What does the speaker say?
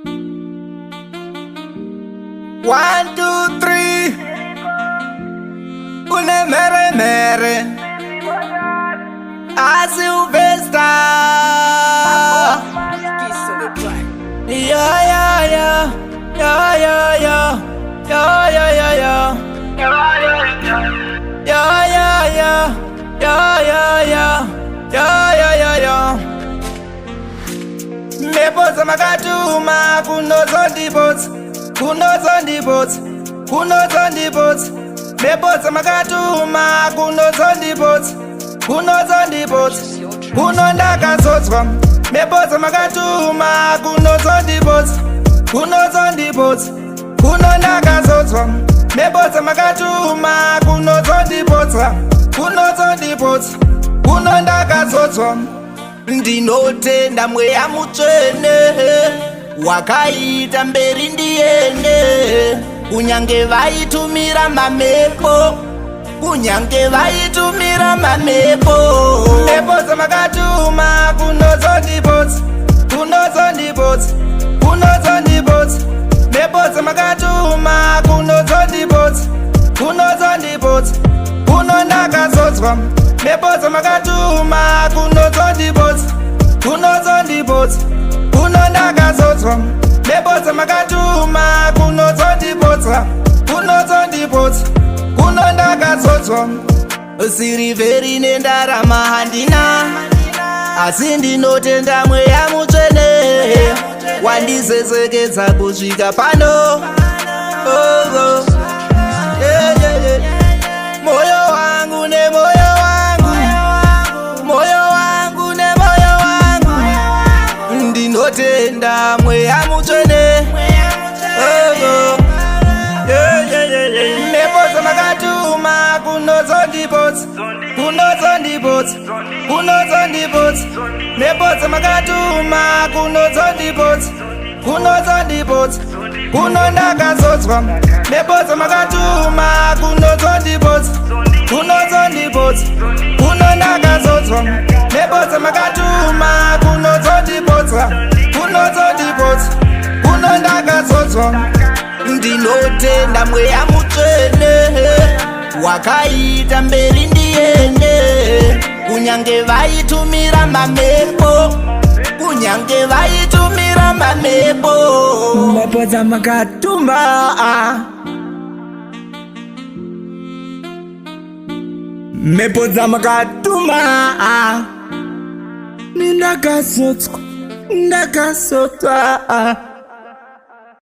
1, 2, 3. Une mere mere a Sylvester. Yeah, yeah, yeah. Yeah, yeah, yeah. Yeah, yeah, yeah, yeah. Yeah, yeah, yeah. Yeah, yeah, yeah. Yeah, yeah, yeah, yeah. Mepoza makatuma kunozondi boats. Kunozondi boats. Kunozondi boats. Mepoza makatuma kunozondi boats. Kunozondi boats. Kunondaka zotswa. Mepoza makatuma kunozondi boats. Kunozondi boats. Kunondaka zotswa. Mepoza makatuma kunozondi boats. Kunozondi boats. Kunondaka zotswa. Ndinotenda mweya mutsvene wakaita mberi ndiende, kunyange vaitumira mamepo, kunyange vaitumira mamepo. Mepo dzamakatuma kunozondibotsa, kunozondibotsa, kunozondibotsa. Mepo dzamakatuma kunozondibotsa, kunozondibotsa, kunondakazotswa. Mepo dzamakatuma kunozondibotsa, kunozondibotsa, kunondakazotswa. Mepo dzamakatuma kunozondibotsa, kunozondibotsa, kunondakazotswa. Sirivheri nendarama handina, asi ndinotenda mweya mutsvene wandizezekedza kusvika pano. Moyo wangu nemoyo wangu, moyo wangu nemoyo wangu, ndinotenda mweya mutsvene. Mepo dzamakatuma kunozondibotsa, kunozondibotsa, kunozondibotsa. Mepo dzamakatuma kunozondibotsa, kunozondibotsa, kunondakazotswa. Mepo dzamakatuma kunozondibotsa, kunozondibotsa, kunondakazotswa. Mepo dzamakatuma kunozondibotsa, kunozondibotsa, kunondakazotswa. Ndinotenda mweya mutsvene wakaita mberi ndiende, kunyange vaitumira mamepo, kunyange vaitumira mamepo. Mepo dzamakatuma mepo dzamakatuma ndakazotswa, ndakazotswa.